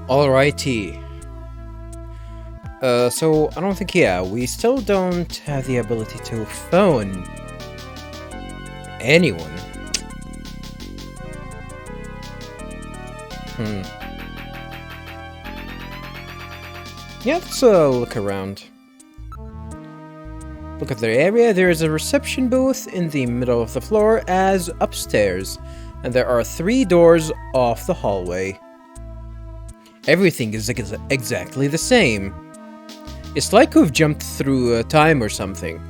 Alrighty. So I don't think, yeah, we still don't have the ability to phone anyone. Yeah, let's look around. Look at the area. There is a reception booth in the middle of the floor as upstairs, and there are 3 doors off the hallway. Everything is exactly the same. It's like we've jumped through time or something.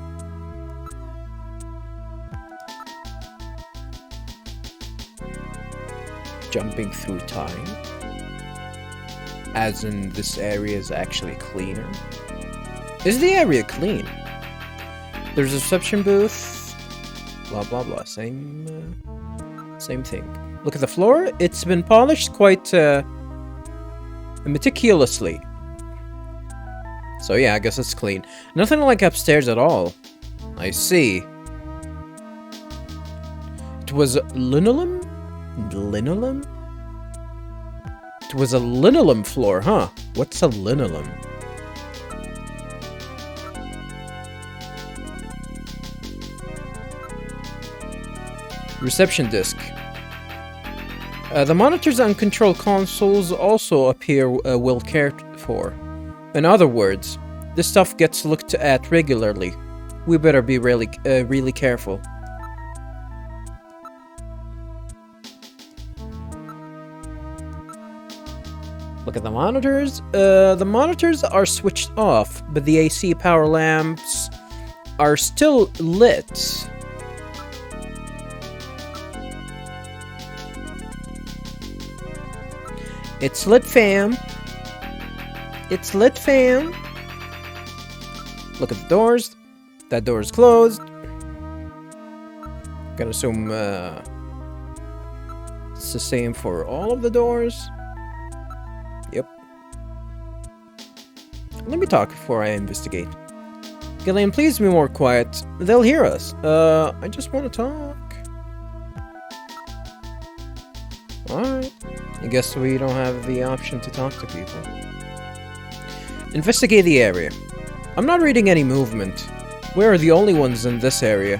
Jumping through time? As in, this area is actually cleaner? Is the area clean? There's a reception booth. Blah blah blah. Same thing. Look at the floor. It's been polished quite meticulously. So yeah, I guess it's clean. Nothing like upstairs at all. I see. It was linoleum? Linoleum? It was a linoleum floor, huh? What's a linoleum? Reception disk. The monitors and control consoles also appear well cared for. In other words, this stuff gets looked at regularly. We better be really careful. Look at the monitors. The monitors are switched off, but the AC power lamps are still lit. It's lit, fam. It's lit, fam. Look at the doors. That door is closed. Gonna assume it's the same for all of the doors. Yep. Let me talk before I investigate. Gillian, please be more quiet. They'll hear us. I just want to talk. Alright. I guess we don't have the option to talk to people. Investigate the area. I'm not reading any movement. We're the only ones in this area.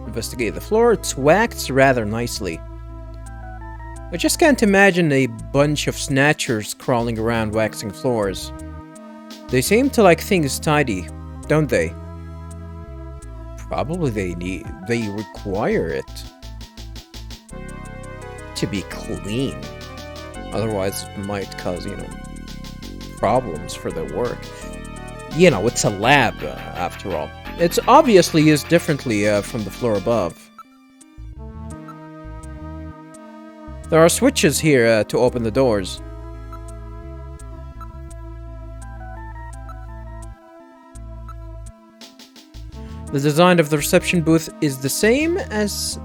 Investigate the floor. It's waxed rather nicely. I just can't imagine a bunch of snatchers crawling around waxing floors. They seem to like things tidy, don't they? Probably they require it to be clean. Otherwise it might cause, problems for their work. It's a lab, after all. It's obviously used differently from the floor above. There are switches here to open the doors. The design of the reception booth is the same as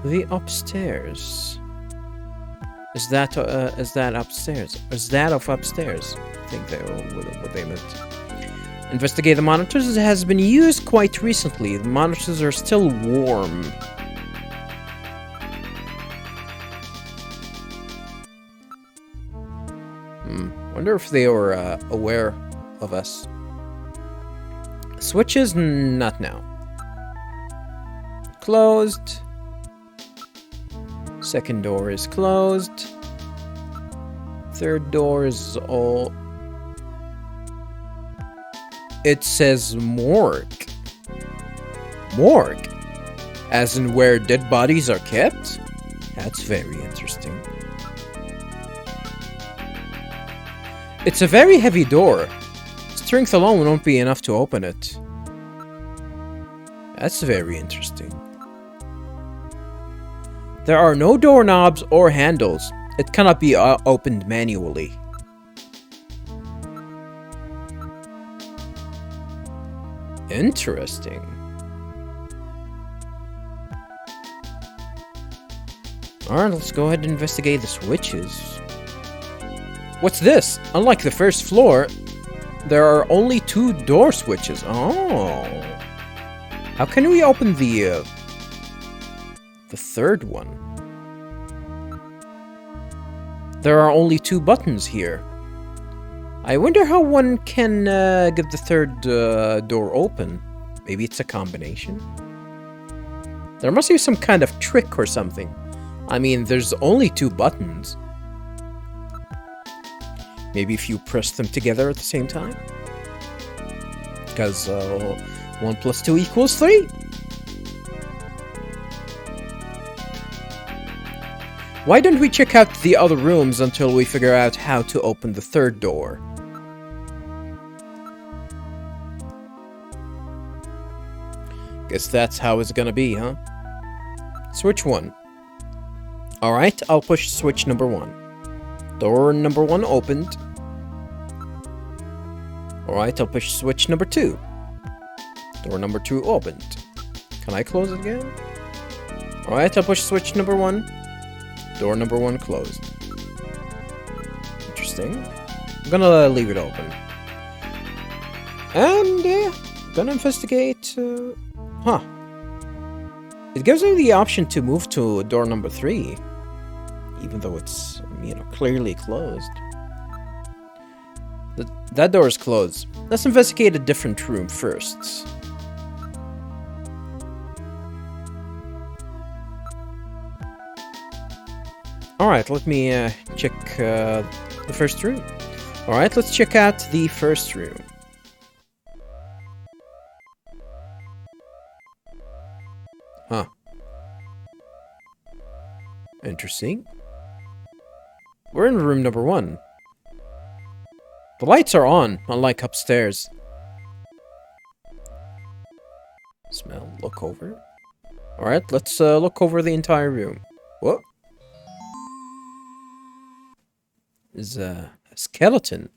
the upstairs. Is that upstairs? Is that of upstairs? I think they were what they meant. Investigate the monitors. It has been used quite recently. The monitors are still warm. Wonder if they were aware of us. Switches, not now. Closed. Second door is closed. Third door is all... It says morgue. Morgue? As in where dead bodies are kept? That's very interesting. It's a very heavy door. Strength alone won't be enough to open it. That's very interesting. There are no doorknobs or handles. It cannot be opened manually. Interesting. Alright, let's go ahead and investigate the switches. What's this? Unlike the first floor, there are only 2 door switches. Oh. How can we open the third one? There are only 2 buttons here. I wonder how one can get the third door open. Maybe it's a combination? There must be some kind of trick or something. I mean, there's only 2 buttons. Maybe if you press them together at the same time? Because 1 plus 2 equals 3. Why don't we check out the other rooms until we figure out how to open the third door? Guess that's how it's gonna be, huh? Switch 1. Alright, I'll push switch number 1. Door number 1 opened. Alright, I'll push switch number 2. Door number 2 opened. Can I close it again? Alright, I'll push switch number 1. Door number 1 closed. Interesting. I'm gonna leave it open. And, gonna investigate, huh. It gives me the option to move to door number 3. Even though it's, you know, clearly closed. That door is closed. Let's investigate a different room first. Alright, let me check the first room. Alright, let's check out the first room. Huh. Interesting. We're in room number 1. The lights are on, unlike upstairs. Smell, look over. Alright, let's look over the entire room. What? Is a skeleton.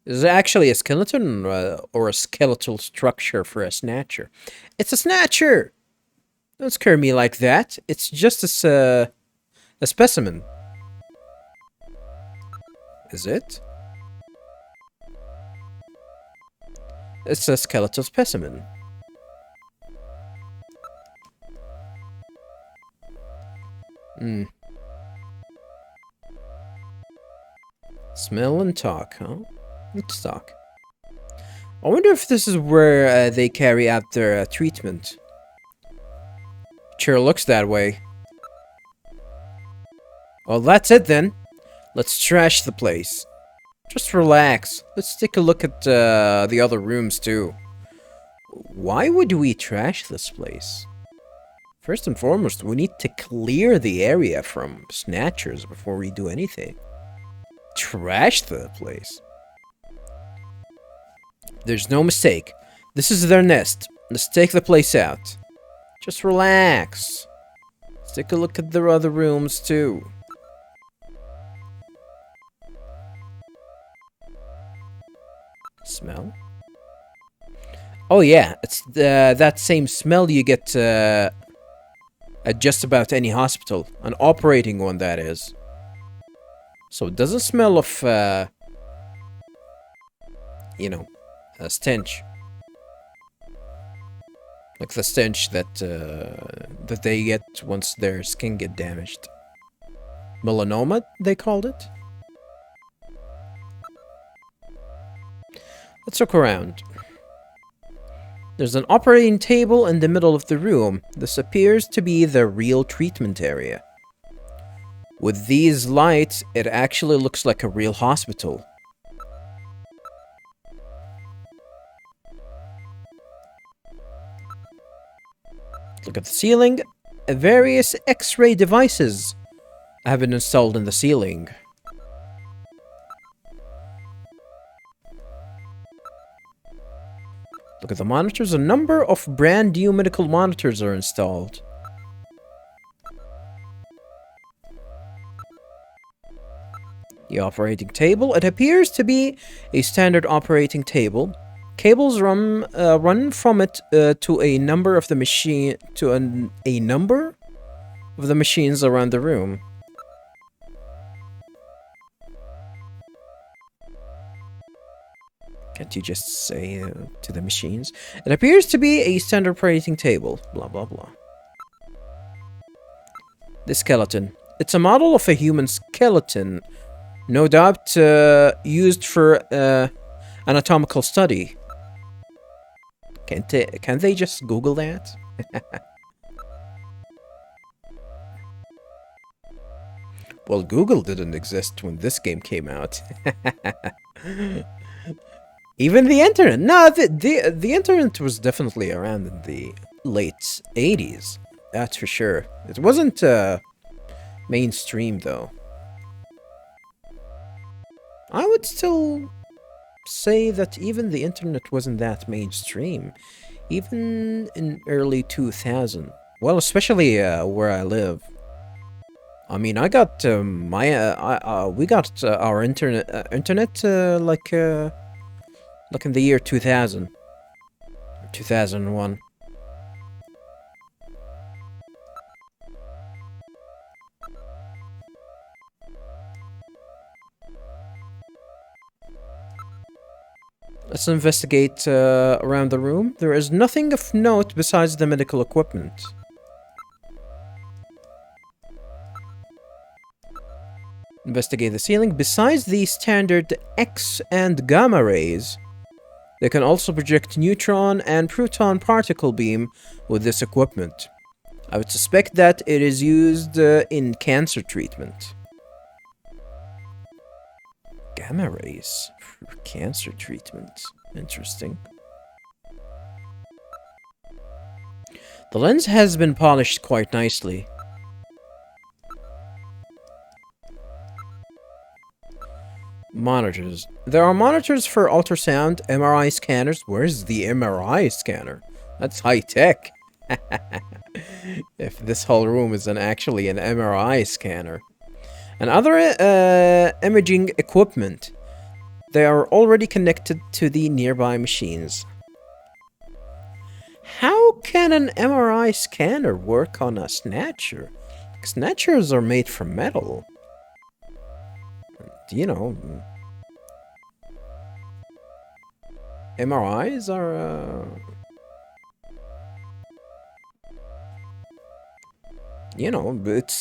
Is it actually a skeleton or a skeletal structure for a snatcher? It's a snatcher! Don't scare me like that. It's just a specimen. Is it? It's a skeletal specimen. Hmm. Smell and talk, huh? Let's talk. I wonder if this is where they carry out their treatment. Sure looks that way. Well, that's it then. Let's trash the place. Just relax. Let's take a look at the other rooms too. Why would we trash this place? First and foremost, we need to clear the area from snatchers before we do anything. Trash the place. There's no mistake. This is their nest. Let's take the place out. Just relax. Let's take a look at their other rooms too. Smell? Oh yeah, it's that same smell you get at just about any hospital. An operating one, that is. So it doesn't smell of, you know, a stench. Like the stench that that they get once their skin get damaged. Melanoma, they called it. Let's look around. There's an operating table in the middle of the room. This appears to be the real treatment area. With these lights, it actually looks like a real hospital. Look at the ceiling. Various X-ray devices have been installed in the ceiling. Look at the monitors. A number of brand new medical monitors are installed. The operating table. It appears to be a standard operating table. Cables run from it to a number of the machines around the room. Can't you just say to the machines? It appears to be a standard operating table. Blah, blah, blah. The skeleton. It's a model of a human skeleton. No doubt used for anatomical study. Can't they just Google that? Well, Google didn't exist when this game came out. Even the internet. No, the internet was definitely around in the late 80s. That's for sure. It wasn't mainstream, though. I would still say that even the internet wasn't that mainstream. Even in early 2000. Well, especially where I live. I mean, I got we got our internet like in the year 2000 or 2001. Let's investigate around the room. There is nothing of note besides the medical equipment. Investigate the ceiling. Besides the standard X and gamma rays, they can also project neutron and proton particle beam with this equipment. I would suspect that it is used in cancer treatment. Gamma rays for cancer treatment. Interesting. The lens has been polished quite nicely. Monitors. There are monitors for ultrasound, MRI scanners. Where's the MRI scanner? That's high tech. If this whole room is actually an MRI scanner. And other imaging equipment. They are already connected to the nearby machines. How can an MRI scanner work on a Snatcher? Snatchers are made from metal. You know, MRIs are, you know, it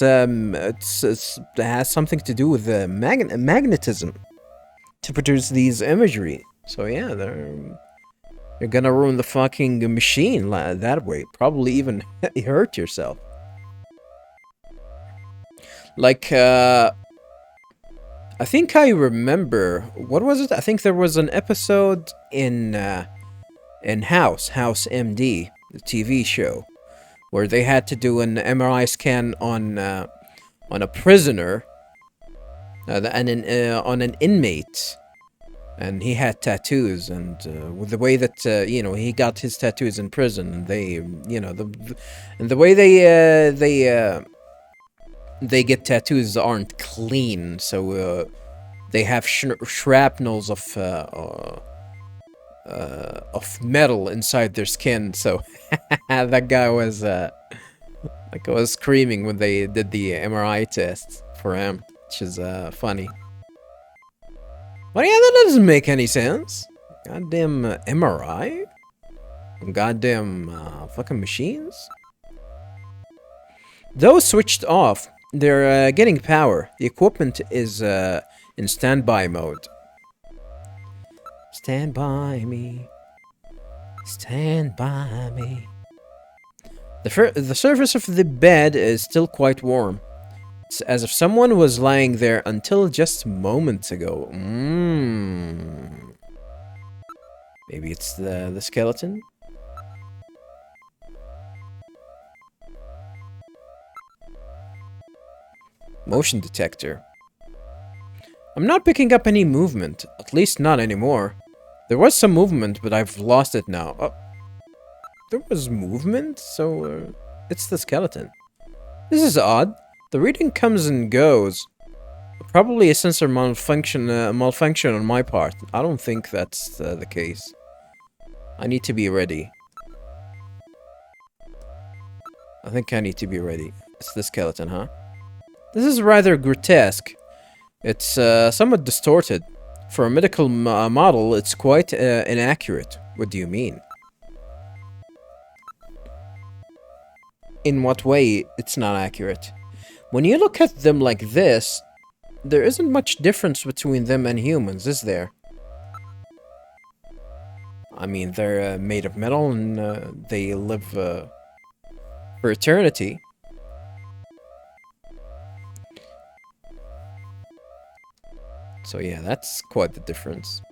has something to do with magnetism to produce these imagery. So yeah, you're gonna ruin the fucking machine that way. Probably even hurt yourself. Like, I think I remember, what was it? I think there was an episode in House MD, the TV show, where they had to do an MRI scan on a prisoner, on an inmate, and he had tattoos, and with the way that you know, he got his tattoos in prison, they, you know, the way they get tattoos aren't clean, so they have shrapnels of metal inside their skin. So that guy was screaming when they did the MRI test for him, which is funny. But yeah, that doesn't make any sense. Goddamn MRI, goddamn fucking machines. Though switched off, they're getting power. The equipment is in standby mode. Stand by me. Stand by me. The surface of the bed is still quite warm. It's as if someone was lying there until just moments ago. Maybe it's the skeleton? Motion detector. I'm not picking up any movement, at least not anymore. There was some movement, but I've lost it now. Oh, there was movement? So, it's the skeleton. This is odd. The reading comes and goes. Probably a sensor malfunction on my part. I don't think that's the case. I need to be ready. I think I need to be ready. It's the skeleton, huh? This is rather grotesque. It's somewhat distorted. For a medical model, it's quite inaccurate. What do you mean? In what way it's not accurate? When you look at them like this, there isn't much difference between them and humans, is there? I mean, they're made of metal and they live for eternity. So yeah, that's quite the difference.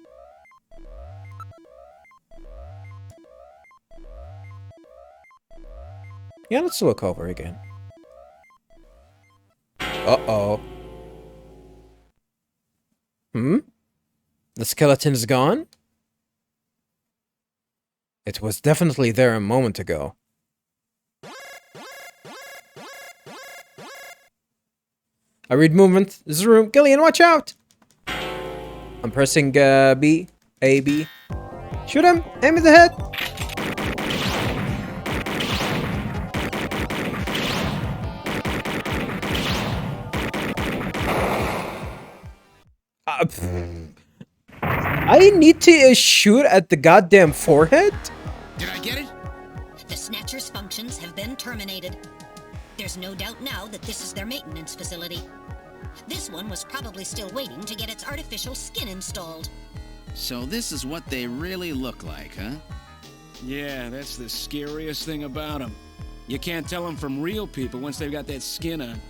Yeah, let's look over again. Uh-oh. The skeleton is gone? It was definitely there a moment ago. I read movement. This is a room. Gillian, watch out! I'm pressing B. A, B. Shoot him! Aim at the head! I need to shoot at the goddamn forehead? Did I get it? The Snatcher's functions have been terminated. There's no doubt now that this is their maintenance facility. This one was probably still waiting to get its artificial skin installed. So this is what they really look like, huh? Yeah, that's the scariest thing about them. You can't tell them from real people once they've got that skin on.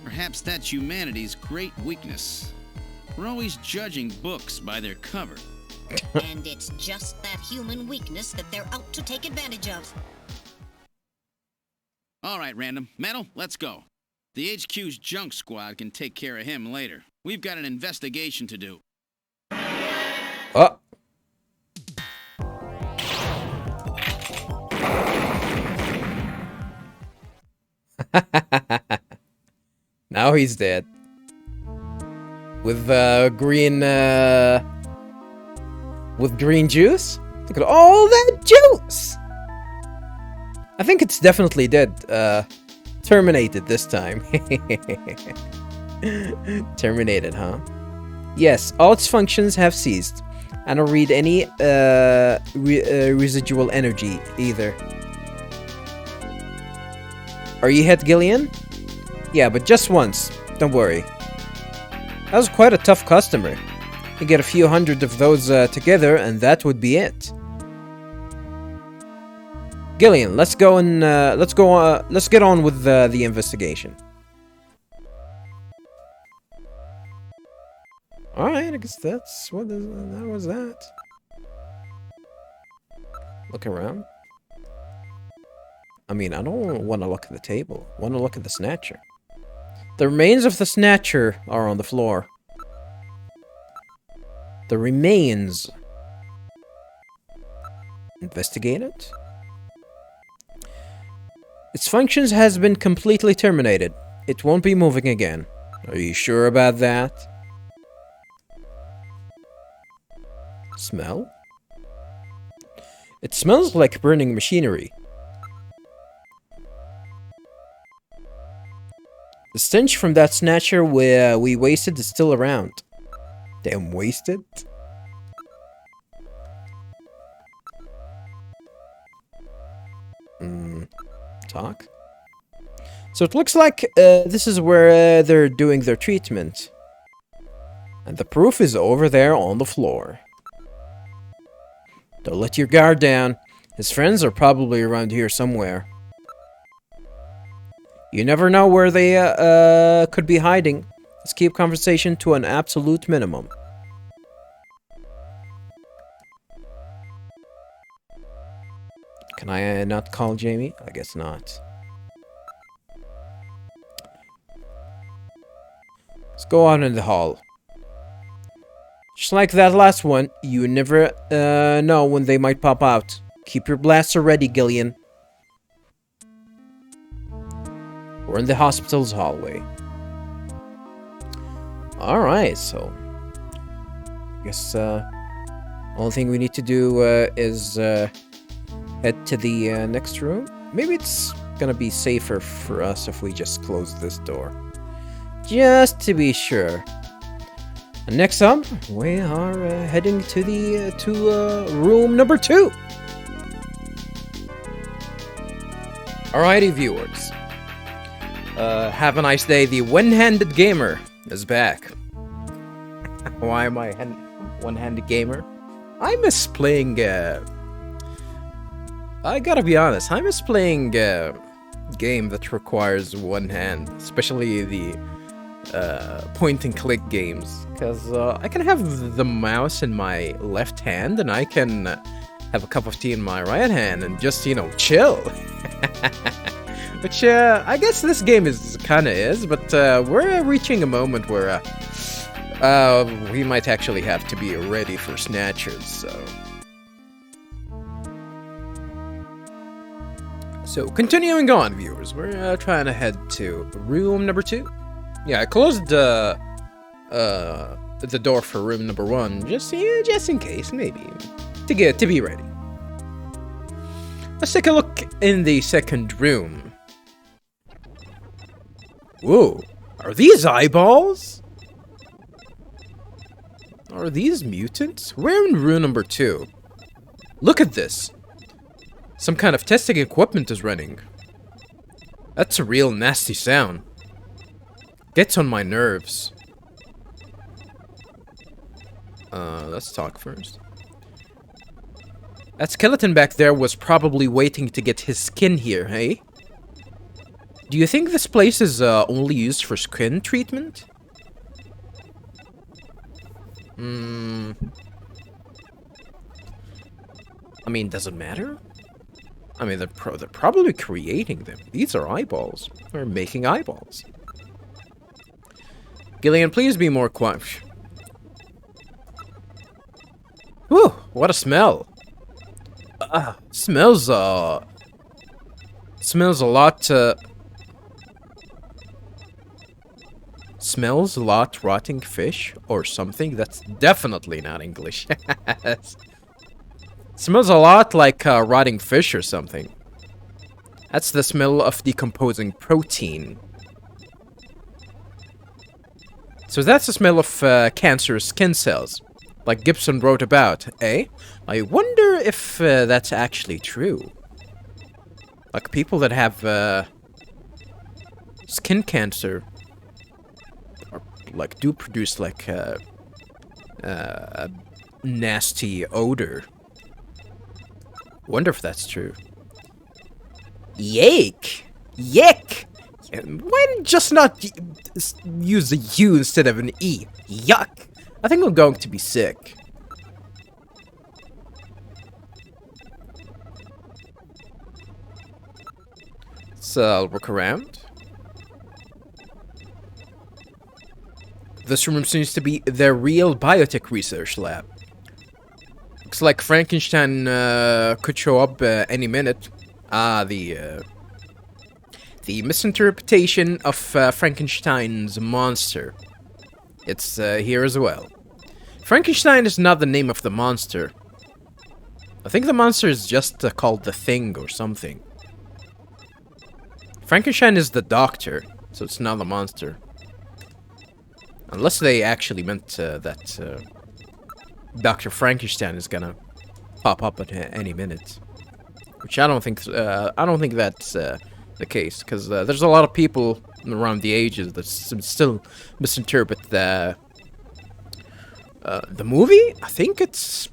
Perhaps that's humanity's great weakness. We're always judging books by their cover. And it's just that human weakness that they're out to take advantage of. All right, Random. Metal, let's go. The HQ's junk squad can take care of him later. We've got an investigation to do. Oh. Now he's dead. With green juice? Look at all that juice! I think it's definitely dead. Terminated this time. Terminated, huh? Yes, all its functions have ceased. I don't read any residual energy either. Are you hit, Gillian? Yeah, but just once. Don't worry. That was quite a tough customer. You get a few hundred of those together, and that would be it. Gillian, let's go and let's get on with the investigation. All right, I guess that's what that was. That. Look around. I mean, I don't want to look at the table. I want to look at the Snatcher. The remains of the Snatcher are on the floor. The remains. Investigate it. Its functions has been completely terminated. It won't be moving again. Are you sure about that? Smell? It smells like burning machinery. The stench from that Snatcher we wasted is still around. Damn, wasted? Talk? So it looks like this is where they're doing their treatment. And the proof is over there on the floor. Don't let your guard down. His friends are probably around here somewhere. You never know where they could be hiding. Let's keep conversation to an absolute minimum. Can I not call Jamie? I guess not. Let's go out in the hall. Just like that last one, you never know when they might pop out. Keep your blaster ready, Gillian. We're in the hospital's hallway. Alright, so... I guess, only thing we need to do, is, head to the, next room. Maybe it's gonna be safer for us if we just close this door. Just to be sure. And next up, we are heading to the room number 2. Alrighty, viewers. Have a nice day. The one-handed gamer is back. Why am I one-handed gamer? I miss playing. I gotta be honest. I miss playing game that requires one hand, especially the point-and-click games, because I can have the mouse in my left hand and I can have a cup of tea in my right hand and just, you know, chill. Which I guess this game kinda is, but we're reaching a moment where we might actually have to be ready for Snatchers, So continuing on, viewers, we're trying to head to room number 2. Yeah, I closed the door for room number 1 just in case, maybe to be ready. Let's take a look in the second room. Whoa, are these eyeballs? Are these mutants? We're in room number 2. Look at this. Some kind of testing equipment is running. That's a real nasty sound. Gets on my nerves. Let's talk first. That skeleton back there was probably waiting to get his skin here, hey? Do you think this place is only used for skin treatment? I mean, does it matter? I mean, they're probably creating them. These are eyeballs. They're making eyeballs. Gillian, please be more quiet. Whew, what a smell. Smells a lot, smells a lot rotting fish or something. That's definitely not English. Smells a lot like rotting fish or something. That's the smell of decomposing protein. So that's the smell of cancerous skin cells, like Gibson wrote about, eh? I wonder if that's actually true. Like people that have skin cancer, or, like, do produce like a nasty odor. Wonder if that's true. Yake! Yick! Why did you just not use a U instead of an E? Yuck! I think I'm going to be sick. So I'll look around. This room seems to be their real biotech research lab. Looks like Frankenstein could show up any minute. The misinterpretation of Frankenstein's monster. It's here as well. Frankenstein is not the name of the monster. I think the monster is just called the Thing or something. Frankenstein is the doctor, so it's not the monster. Unless they actually meant that Dr. Frankenstein is gonna pop up at any minute, which I don't think that's the case, because there's a lot of people around the ages that still misinterpret the movie. I think it's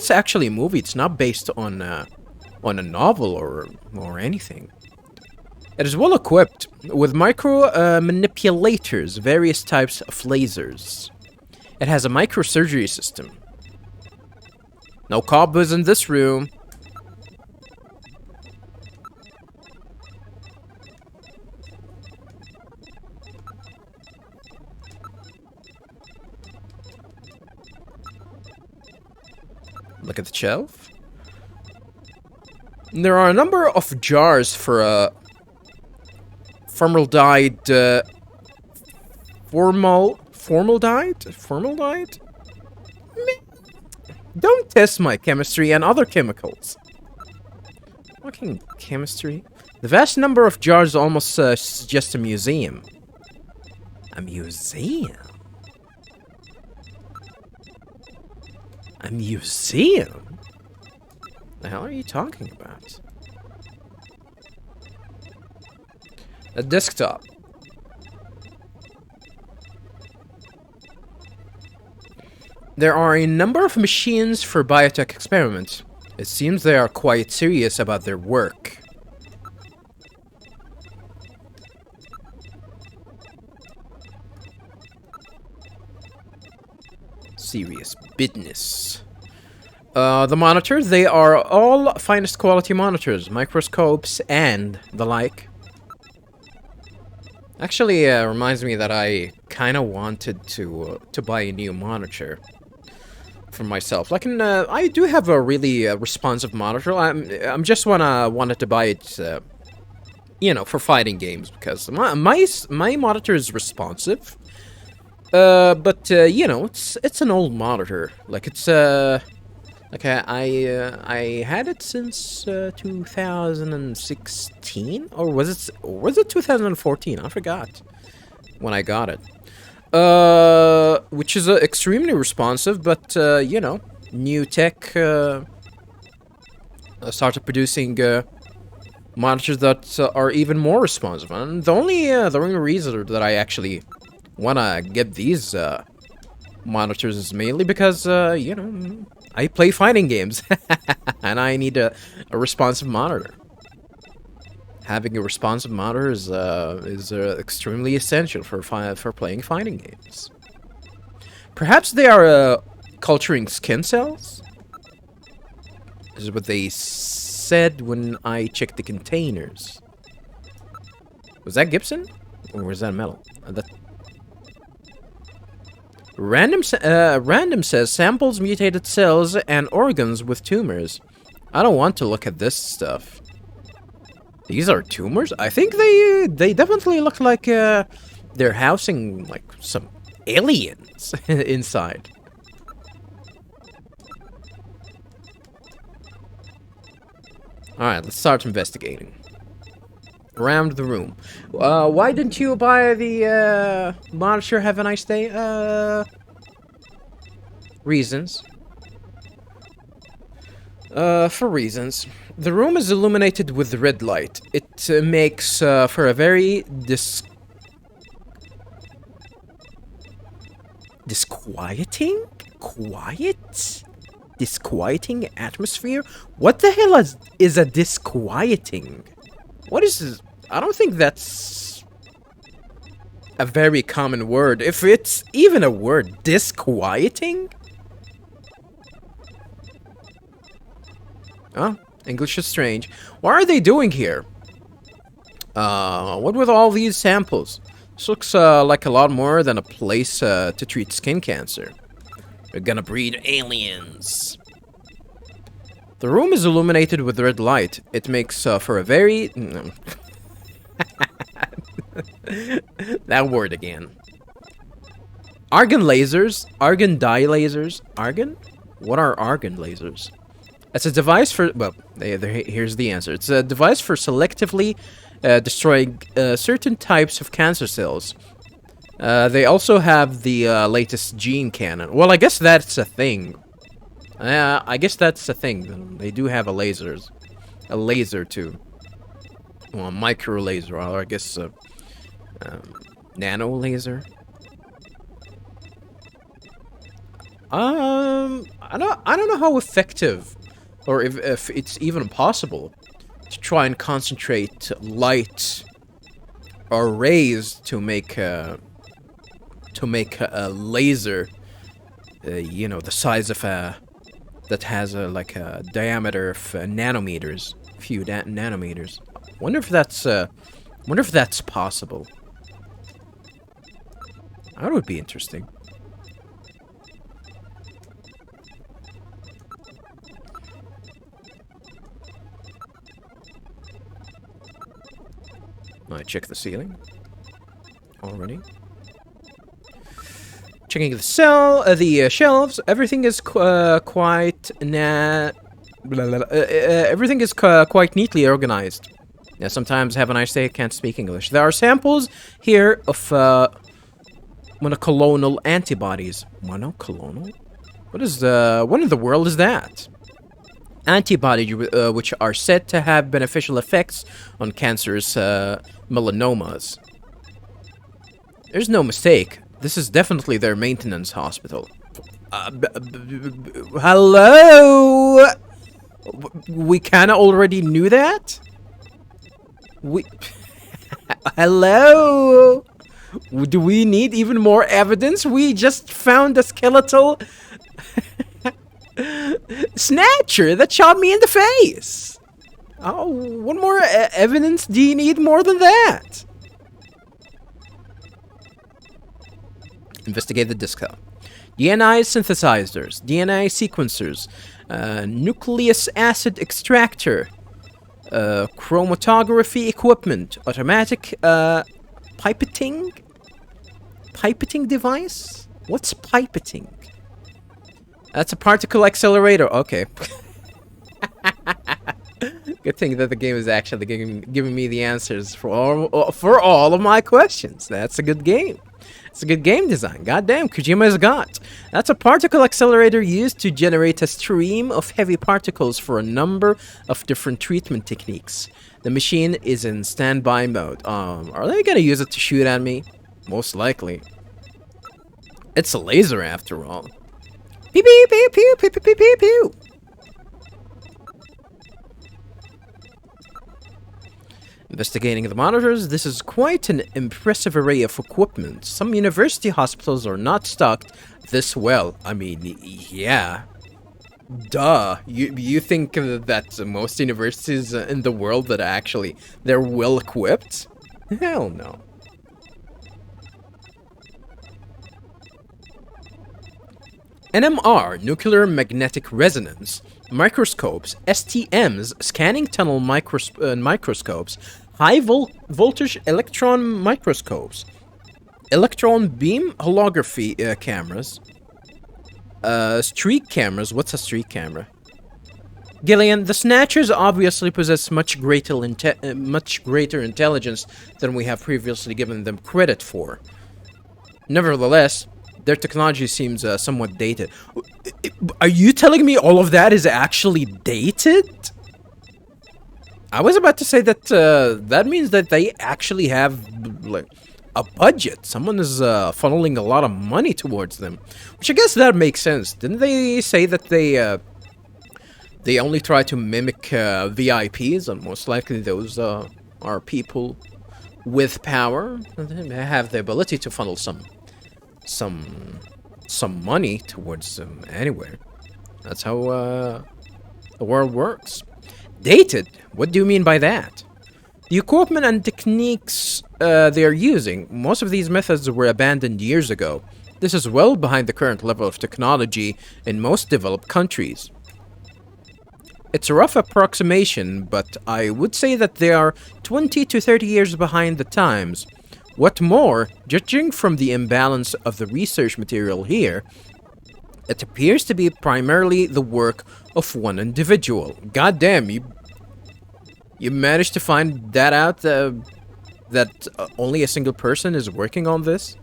actually a movie. It's not based on a novel or anything. It is well equipped with micro manipulators, various types of lasers. It has a microsurgery system. No cobwebs in this room. Look at the shelf. There are a number of jars for formaldehyde. Formaldehyde? Don't test my chemistry and other chemicals. Fucking chemistry. The vast number of jars almost suggest a museum. A museum? A museum? The hell are you talking about? A desktop. There are a number of machines for biotech experiments. It seems they are quite serious about their work. Serious business. The monitors, they are all finest quality monitors, microscopes, and the like. Actually, reminds me that I kind of wanted to buy a new monitor for myself. Like, I do have a really responsive monitor. I'm just wanted to buy it, you know, for fighting games because my monitor is responsive. But you know, it's an old monitor. Like it's like I had it since 2016, or was it 2014? I forgot when I got it. Which is extremely responsive, but you know, new tech started producing monitors that are even more responsive. And the only reason that I actually wanna get these monitors is mainly because you know, I play fighting games and I need a responsive monitor. Having a responsive monitor is extremely essential for playing fighting games. Perhaps they are culturing skin cells. This is what they said when I checked the containers. Was that Gibson or was that metal? Random says samples mutated cells and organs with tumors. I don't want to look at this stuff. These are tumors? I think they definitely look like they're housing like some aliens inside. Alright, let's start investigating. Around the room. Why didn't you buy the monitor? Have a nice day? Reasons. For reasons. The room is illuminated with red light. It makes for a very disquieting? Disquieting atmosphere? What the hell is a disquieting? What is this? I don't think that's a very common word. If it's even a word, disquieting? Oh, English is strange. What are they doing here? What with all these samples? This looks like a lot more than a place to treat skin cancer. We're gonna breed aliens. The room is illuminated with red light. It makes for a very... that word again. Argon lasers? Argon dye lasers? Argon? What are argon lasers? It's a device for... Well, here's the answer. It's a device for selectively destroying certain types of cancer cells. They also have the latest gene cannon. Well, I guess that's a thing. I guess that's the thing. They do have a laser too. Well, a micro laser, or I guess nano laser. I don't know how effective, or if it's even possible to try and concentrate light or rays to make a laser, you know, the size of a that has like a diameter of nanometers, few nanometers. Wonder if that's possible. That would be interesting. I check the ceiling already. Checking the shelves. Everything is quite quite neatly organized. Yeah, sometimes have a nice day. Can't speak English. There are samples here of monoclonal antibodies. Monoclonal? What in the world is that? Antibodies, which are said to have beneficial effects on cancerous melanomas. There's no mistake. This is definitely their maintenance hospital. Hello? We kinda already knew that? Hello? Do we need even more evidence? We just found a skeletal snatcher that shot me in the face. Oh, what more evidence do you need more than that? Investigate the disco. DNA synthesizers, DNA sequencers, nucleic acid extractor, chromatography equipment, automatic pipetting device? What's pipetting? That's a particle accelerator. Okay. Good thing that the game is actually giving me the answers for all of my questions. That's a good game. It's a good game design. Goddamn, Kojima's got. That's a particle accelerator used to generate a stream of heavy particles for a number of different treatment techniques. The machine is in standby mode. Are they gonna use it to shoot at me? Most likely. It's a laser after all. Pew pew pew pew pew pew pew pew. Investigating the monitors, this is quite an impressive array of equipment. Some university hospitals are not stocked this well. I mean, yeah. Duh. You think that most universities in the world that actually they're well equipped? Hell no. NMR, nuclear magnetic resonance, microscopes, STMs, scanning tunnel microscopes, high voltage electron microscopes, electron beam holography cameras, streak cameras. What's a streak camera? Gillian, the Snatchers obviously possess much greater intelligence than we have previously given them credit for. Nevertheless, their technology seems somewhat dated. Are you telling me all of that is actually dated? I was about to say that that means that they actually have like a budget. Someone is funneling a lot of money towards them, which I guess that makes sense. Didn't they say that they only try to mimic VIPs, and most likely those are people with power and have the ability to funnel some money towards them anywhere. That's how the world works. Dated? What do you mean by that? The equipment and techniques they are using, most of these methods were abandoned years ago. This is well behind the current level of technology in most developed countries. It's a rough approximation, but I would say that they are 20 to 30 years behind the times. What more, judging from the imbalance of the research material here, it appears to be primarily the work of one individual. God damn, you managed to find that out, that only a single person is working on this?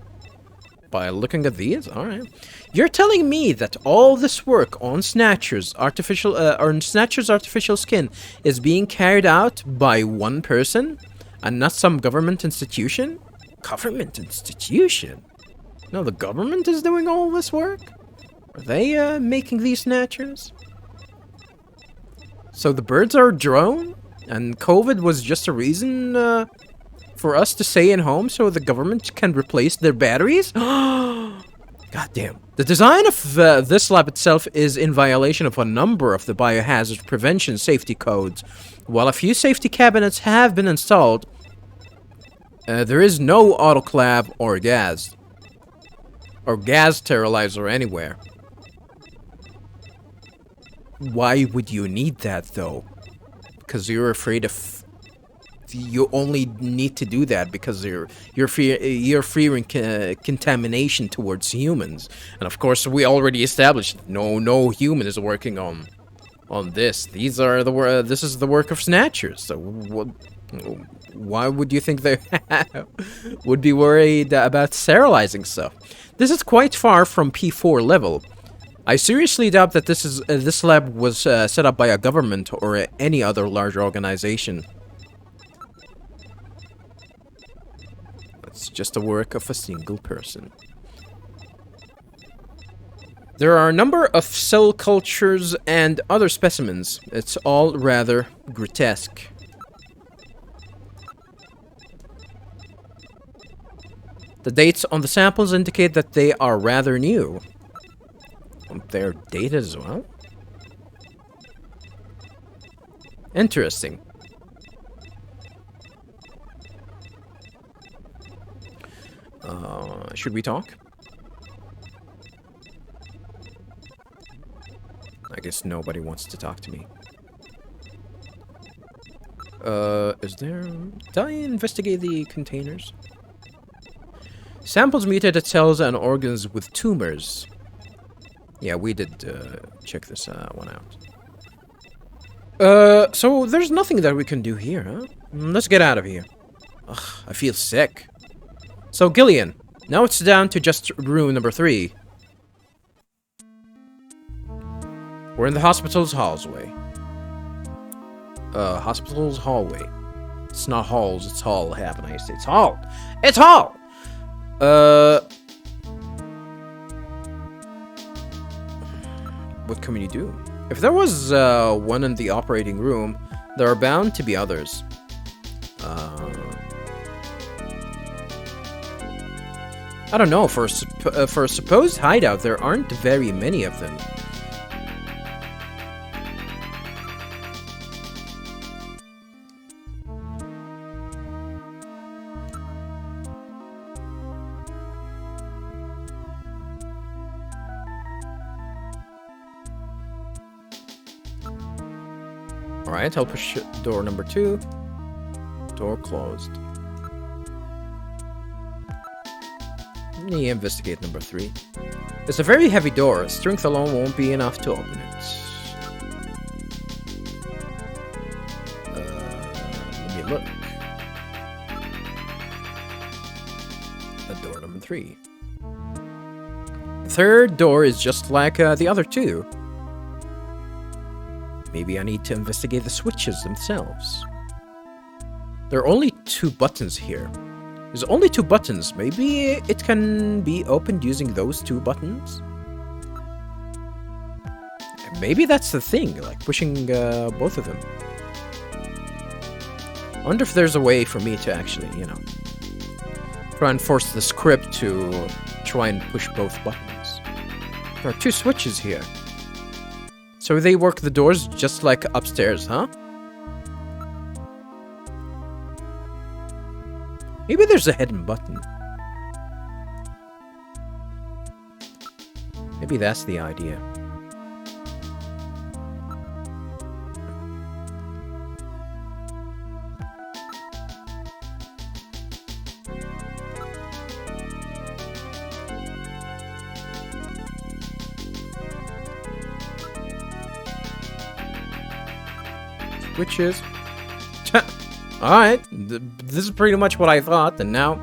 By looking at these? Alright. You're telling me that all this work on Snatcher's artificial skin is being carried out by one person and not some government institution? Government institution? No, the government is doing all this work? Are they making these Snatchers? So the birds are a drone? And COVID was just a reason for us to stay in home so the government can replace their batteries? God damn. The design of this lab itself is in violation of a number of the biohazard prevention safety codes. While a few safety cabinets have been installed, there is no autoclave or gas sterilizer anywhere. Why would you need that though? Because you're afraid of... You only need to do that because you're fearing contamination towards humans. And of course, we already established no human is working on this. This is the work of Snatchers. So why would you think they would be worried about sterilizing stuff? This is quite far from P4 level. I seriously doubt that this lab was set up by a government or any other large organization. It's just the work of a single person. There are a number of cell cultures and other specimens. It's all rather grotesque. The dates on the samples indicate that they are rather new. They're dated as well? Interesting. Should we talk? I guess nobody wants to talk to me. Is there... Did I investigate the containers? Samples mutated cells and organs with tumors. Yeah, we did check this one out. So there's nothing that we can do here, huh? Let's get out of here. Ugh, I feel sick. So, Gillian, now it's down to just room number 3. We're in the hospital's hallway. Hospital's hallway. It's not halls, it's hall. Have a nice day. It's hall! It's hall! What can we do? If there was one in the operating room, there are bound to be others. I don't know. For a supposed hideout, there aren't very many of them. Alright, I'll push door number 2. Door closed. Let me investigate number 3. It's a very heavy door. Strength alone won't be enough to open it. Let me look. At door number 3. The third door is just like the other 2. Maybe I need to investigate the switches themselves. There are only 2 buttons here. There's only 2 buttons. Maybe it can be opened using those 2 buttons? Maybe that's the thing, like pushing both of them. I wonder if there's a way for me to actually, you know, try and force the script to try and push both buttons. There are 2 switches here. So they work the doors just like upstairs, huh? Maybe there's a hidden button. Maybe that's the idea. Switches. Alright, this is pretty much what I thought, and now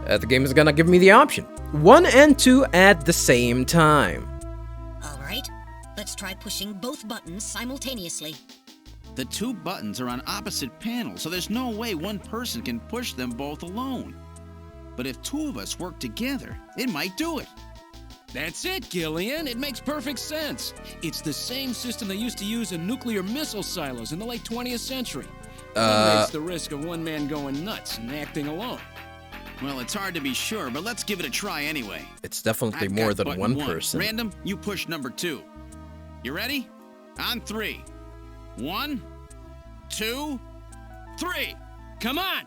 the game is gonna give me the option. 1 and 2 at the same time. Alright, let's try pushing both buttons simultaneously. The 2 buttons are on opposite panels, so there's no way one person can push them both alone. But if 2 of us work together, it might do it. That's it, Gillian. It makes perfect sense. It's the same system they used to use in nuclear missile silos in the late 20th century. Eliminates the risk of one man going nuts and acting alone. Well, it's hard to be sure, but let's give it a try anyway. It's definitely I've more got than button one 1. person. Random, you push number 2. You ready? On 3. 1, 2, 3. Come on!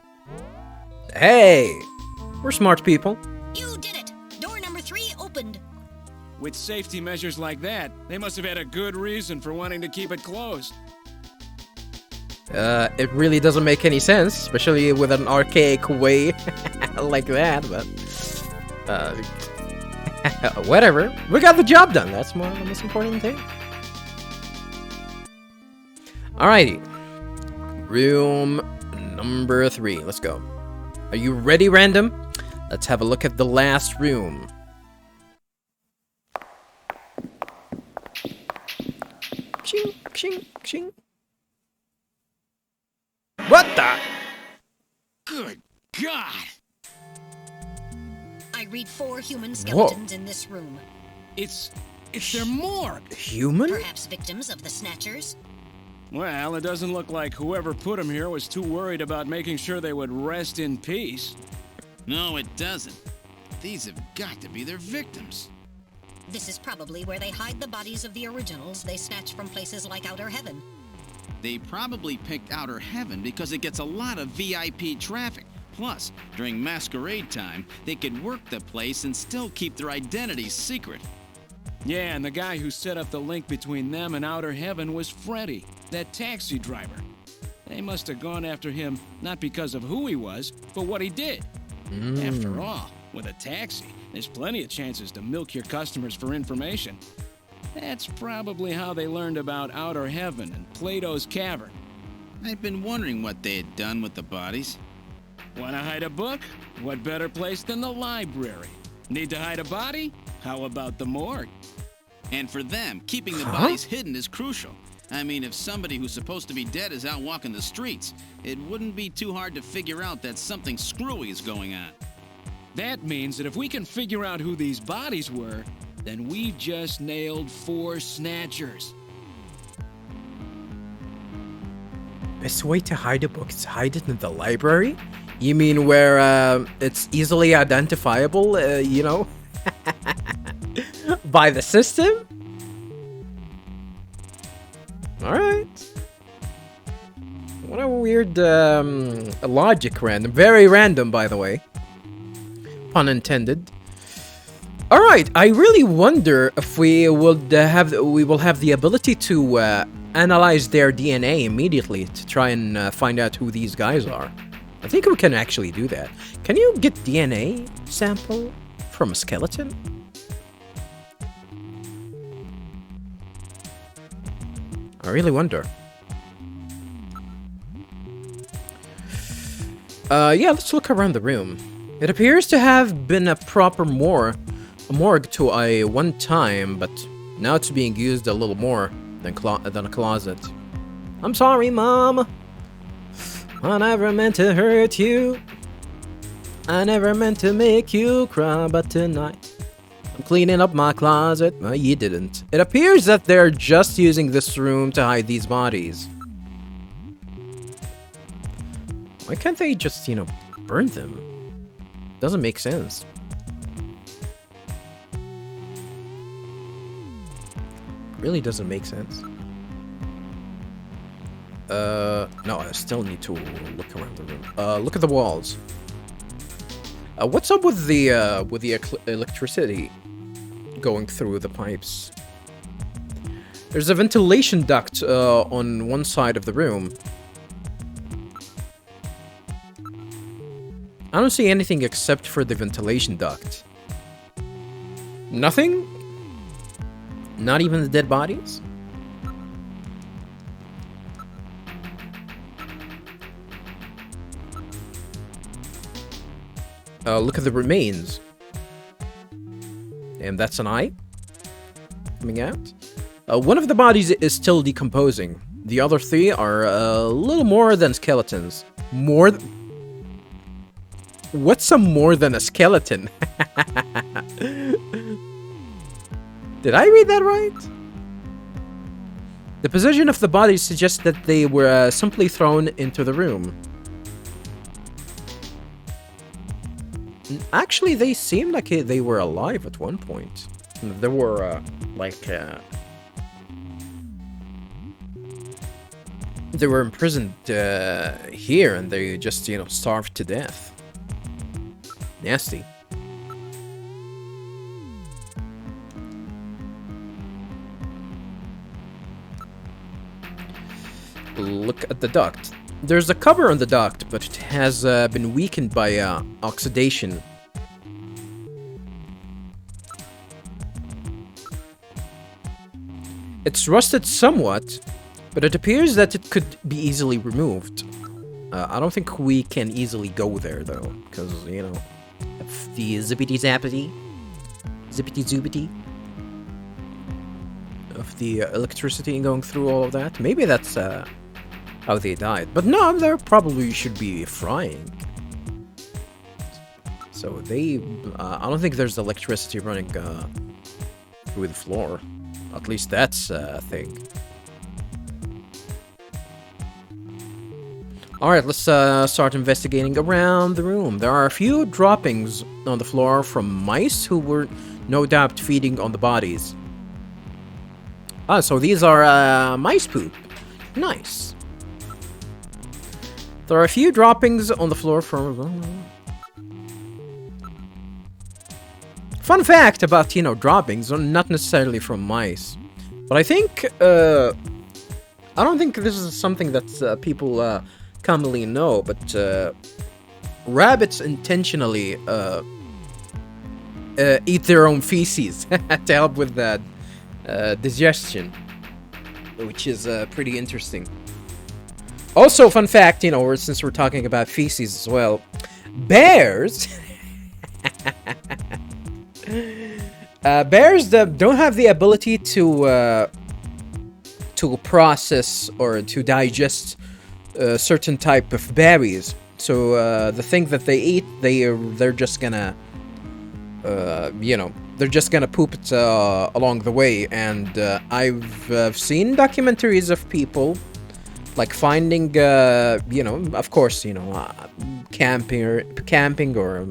Hey! We're smart people. You did it! Door number 3 opened. With safety measures like that, they must have had a good reason for wanting to keep it closed. It really doesn't make any sense, especially with an archaic way like that, but... whatever. We got the job done. That's the most important thing. Alrighty. Room number 3. Let's go. Are you ready, Random? Let's have a look at the last room. Kshing, kshing. What the? Good God! I read 4 human skeletons in this room. It's their morgue. Human? Perhaps victims of the Snatchers? Well, it doesn't look like whoever put them here was too worried about making sure they would rest in peace. No, it doesn't. These have got to be their victims. This is probably where they hide the bodies of the originals they snatch from places like Outer Heaven. They probably picked Outer Heaven because it gets a lot of VIP traffic. Plus, during masquerade time, they could work the place and still keep their identities secret. Yeah, and the guy who set up the link between them and Outer Heaven was Freddy, that taxi driver. They must have gone after him not because of who he was, but what he did. After all, with a taxi, there's plenty of chances to milk your customers for information. That's probably how they learned about Outer Heaven and Plato's Cavern. I've been wondering what they had done with the bodies. Want to hide a book? What better place than the library? Need to hide a body? How about the morgue? And for them, keeping the bodies hidden is crucial. I mean, if somebody who's supposed to be dead is out walking the streets, it wouldn't be too hard to figure out that something screwy is going on. That means that if we can figure out who these bodies were, then we've just nailed 4 snatchers. Best way to hide a book is hide it in the library? You mean where it's easily identifiable, you know? By the system? Alright. What a weird logic random. Very random, by the way. Pun intended. Alright, I really wonder if we will have the ability to analyze their DNA immediately to try and find out who these guys are. I think we can actually do that. Can you get DNA sample from a skeleton? I really wonder. Yeah, let's look around the room. It appears to have been a proper morgue to a one time, but now it's being used a little more than a closet. I'm sorry, Mom. I never meant to hurt you. I never meant to make you cry, but tonight I'm cleaning up my closet. No, you didn't. It appears that they're just using this room to hide these bodies. Why can't they just, you know, burn them? Doesn't make sense. Really doesn't make sense. No, I still need to look around the room. Look at the walls. What's up with the electricity going through the pipes? There's a ventilation duct on one side of the room. I don't see anything except for the ventilation duct. Nothing? Not even the dead bodies? Look at the remains. And that's an eye coming out. One of the bodies is still decomposing. The other 3 are a little more than skeletons. What's a more than a skeleton? Did I read that right? The position of the bodies suggests that they were simply thrown into the room. Actually, they seemed like they were alive at one point. They were, they were imprisoned here, and they just, you know, starved to death. Nasty. Look at the duct. There's a cover on the duct, but it has been weakened by oxidation. It's rusted somewhat, but it appears that it could be easily removed. I don't think we can easily go there, though, because, you know, the zippity-zappity, zippity-zoopity. the electricity and going through all of that. Maybe that's how they died. But no, they probably should be frying. So they, I don't think there's electricity running through the floor. At least that's a thing. Alright, let's start investigating around the room. There are a few droppings on the floor from mice who were no doubt feeding on the bodies. Ah, so these are mice poop. Nice. There are a few droppings on the floor from... Fun fact about, you know, droppings, not necessarily from mice. But I think, I don't think this is something that people commonly know, but rabbits intentionally eat their own feces to help with that digestion, which is pretty interesting. Also, fun fact, you know, since we're talking about feces as well, bears... bears that don't have the ability to process or to digest certain type of berries. So the thing that they eat, they're just gonna, you know, they're just gonna poop it along the way. And I've seen documentaries of people like finding, you know, of course, you know, camping or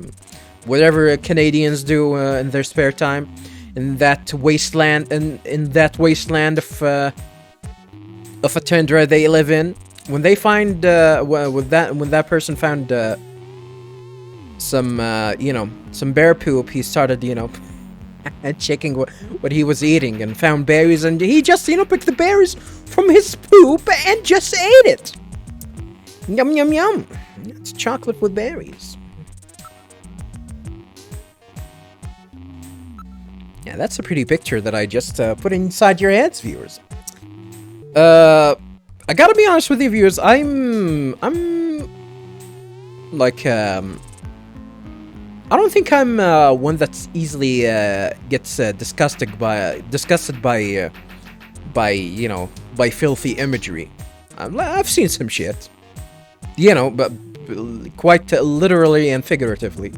whatever Canadians do in their spare time, in that wasteland, in that wasteland of a tundra they live in. When they find when that person found some you know, some bear poop, he started, you know, checking what he was eating and found berries, and he just, you know, picked the berries from his poop and just ate it. Yum yum yum. It's chocolate with berries. Yeah, that's a pretty picture that I just put inside your heads, viewers. I gotta be honest with you, viewers. I'm like, I don't think I'm one that's easily gets disgusted by you know, by filthy imagery. I've seen some shit, you know, but quite literally and figuratively.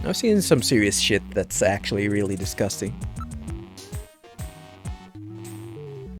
I've seen some serious shit that's actually really disgusting.